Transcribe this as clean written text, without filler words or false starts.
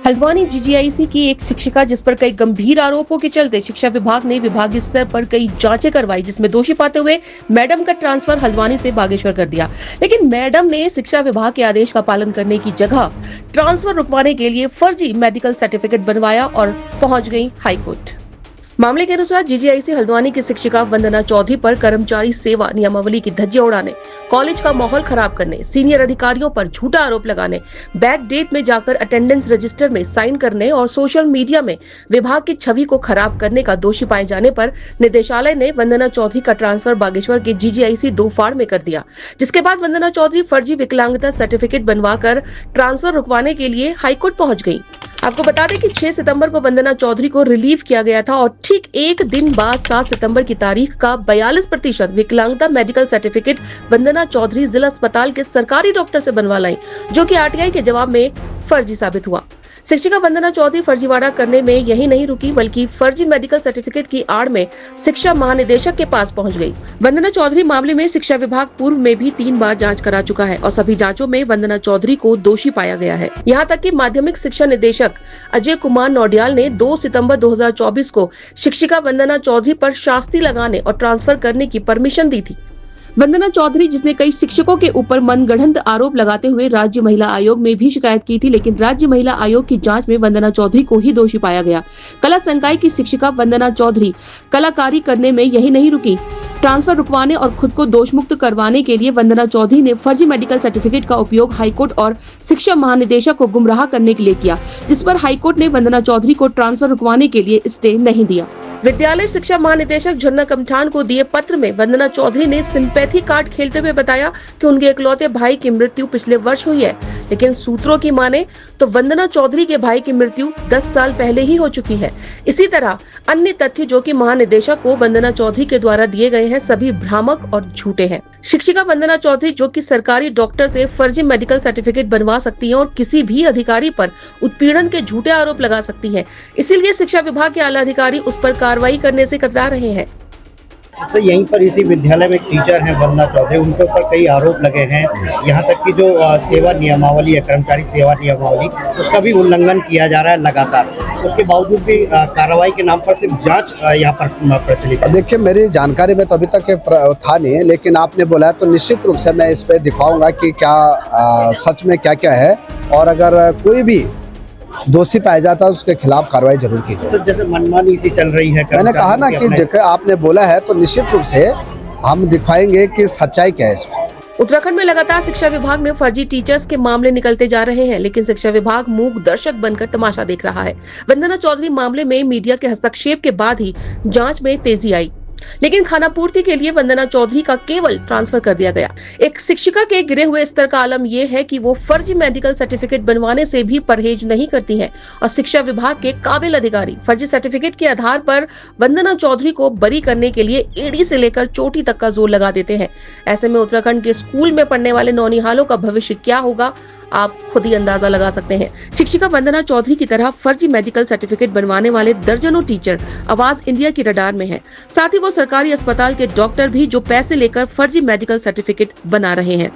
Haldwani GGIC की एक शिक्षिका जिस पर कई गंभीर आरोपों के चलते शिक्षा विभाग ने विभागीय स्तर पर कई जांचें करवाई, जिसमें दोषी पाते हुए मैडम का ट्रांसफर हल्द्वानी से बागेश्वर कर दिया। लेकिन मैडम ने शिक्षा विभाग के आदेश का पालन करने की जगह ट्रांसफर रुकवाने के लिए फर्जी मेडिकल सर्टिफिकेट बनवाया और पहुंच गई हाईकोर्ट। मामले के अनुसार जीजीआईसी हल्द्वानी की शिक्षिका वंदना चौधरी पर कर्मचारी सेवा नियमावली की धज्जियां उड़ाने, कॉलेज का माहौल खराब करने, सीनियर अधिकारियों पर झूठा आरोप लगाने, बैक डेट में जाकर अटेंडेंस रजिस्टर में साइन करने और सोशल मीडिया में विभाग की छवि को खराब करने का दोषी पाए जाने पर निदेशालय ने वंदना चौधरी का ट्रांसफर बागेश्वर के जीजीआईसी दोफाड़ में कर दिया। जिसके बाद वंदना चौधरी फर्जी विकलांगता सर्टिफिकेट बनवाकर ट्रांसफर रुकवाने के लिए हाईकोर्ट पहुंच गयी। आपको बता दें कि 6 सितंबर को वंदना चौधरी को रिलीव किया गया था और ठीक एक दिन बाद 7 सितंबर की तारीख का 42% विकलांगता मेडिकल सर्टिफिकेट वंदना चौधरी जिला अस्पताल के सरकारी डॉक्टर से बनवा लाई, जो कि आरटीआई के जवाब में फर्जी साबित हुआ। शिक्षिका वंदना चौधरी फर्जीवाड़ा करने में यही नहीं रुकी, बल्कि फर्जी मेडिकल सर्टिफिकेट की आड़ में शिक्षा महानिदेशक के पास पहुंच गई। वंदना चौधरी मामले में शिक्षा विभाग पूर्व में भी 3 बार जांच करा चुका है और सभी जांचों में वंदना चौधरी को दोषी पाया गया है। यहां तक कि माध्यमिक शिक्षा निदेशक अजय कुमार नौडियाल ने 2 सितंबर 2024 को शिक्षिका वंदना चौधरी पर शास्ति लगाने और ट्रांसफर करने की परमिशन दी थी। वंदना चौधरी, जिसने कई शिक्षकों के ऊपर मनगढ़ंत आरोप लगाते हुए राज्य महिला आयोग में भी शिकायत की थी, लेकिन राज्य महिला आयोग की जांच में वंदना चौधरी को ही दोषी पाया गया। कला संकाय की शिक्षिका वंदना चौधरी कलाकारी करने में यही नहीं रुकी, ट्रांसफर रुकवाने और खुद को दोषमुक्त करवाने के लिए वंदना चौधरी ने फर्जी मेडिकल सर्टिफिकेट का उपयोग हाईकोर्ट और शिक्षा महानिदेशक को गुमराह करने के लिए किया, जिस पर हाईकोर्ट ने वंदना चौधरी को ट्रांसफर रुकवाने के लिए स्टे नहीं दिया। विद्यालय शिक्षा महानिदेशक झरना कमठान को दिए पत्र में वंदना चौधरी ने सिंपैथी कार्ड खेलते हुए बताया कि उनके इकलौते भाई की मृत्यु पिछले वर्ष हुई है, लेकिन सूत्रों की माने तो वंदना चौधरी के भाई की मृत्यु 10 साल पहले ही हो चुकी है। इसी तरह अन्य तथ्य जो कि महानिदेशक को वंदना चौधरी के द्वारा दिए गए हैं, सभी भ्रामक और झूठे हैं। शिक्षिका वंदना चौधरी, जो कि सरकारी डॉक्टर से फर्जी मेडिकल सर्टिफिकेट बनवा सकती है और किसी भी अधिकारी पर उत्पीड़न के झूठे आरोप लगा सकती है, इसीलिए शिक्षा विभाग के आला अधिकारी उस पर कार्रवाई करने से कतरा रहे हैं। जैसे यहीं पर इसी विद्यालय में एक टीचर हैं वंदना चौधरी, उनके ऊपर कई आरोप लगे हैं। यहाँ तक कि जो सेवा नियमावली है, कर्मचारी सेवा नियमावली, उसका भी उल्लंघन किया जा रहा है लगातार। उसके बावजूद भी कार्रवाई के नाम पर सिर्फ जांच यहाँ पर प्रचलित है। देखिए, मेरी जानकारी में तो अभी तक था नहीं, लेकिन आपने बोला है तो निश्चित रूप से मैं इस पर दिखाऊंगा कि क्या सच में क्या क्या है, और अगर कोई भी दोषी पाया जाता है उसके खिलाफ कार्रवाई जरूर की जाए। जैसे मनमानी सी चल रही है, मैंने कहा ना कि देखिए, आपने बोला है तो निश्चित रूप से हम दिखाएंगे कि सच्चाई क्या है इसमें। उत्तराखंड में लगातार शिक्षा विभाग में फर्जी टीचर्स के मामले निकलते जा रहे हैं, लेकिन शिक्षा विभाग मूक दर्शक बनकर तमाशा देख रहा है। वंदना चौधरी मामले में मीडिया के हस्तक्षेप के बाद ही जांच में तेजी आई, लेकिन खानापूर्ति के लिए वंदना चौधरी का केवल ट्रांसफर कर दिया गया। एक शिक्षिका के गिरे हुए स्तर का आलम यह है कि वो फर्जी मेडिकल सर्टिफिकेट बनवाने से भी परहेज नहीं करती हैं और शिक्षा विभाग के काबिल अधिकारी फर्जी सर्टिफिकेट के आधार पर वंदना चौधरी को बरी करने के लिए एड़ी से लेकर चोटी तक का जोर लगा देते हैं। ऐसे में उत्तराखंड के स्कूल में पढ़ने वाले नौनिहालों का भविष्य क्या होगा, आप खुद ही अंदाजा लगा सकते हैं। शिक्षिका वंदना चौधरी की तरह फर्जी मेडिकल सर्टिफिकेट बनवाने वाले दर्जनों टीचर आवाज इंडिया की रडार में हैं। साथ ही वो सरकारी अस्पताल के डॉक्टर भी, जो पैसे लेकर फर्जी मेडिकल सर्टिफिकेट बना रहे हैं।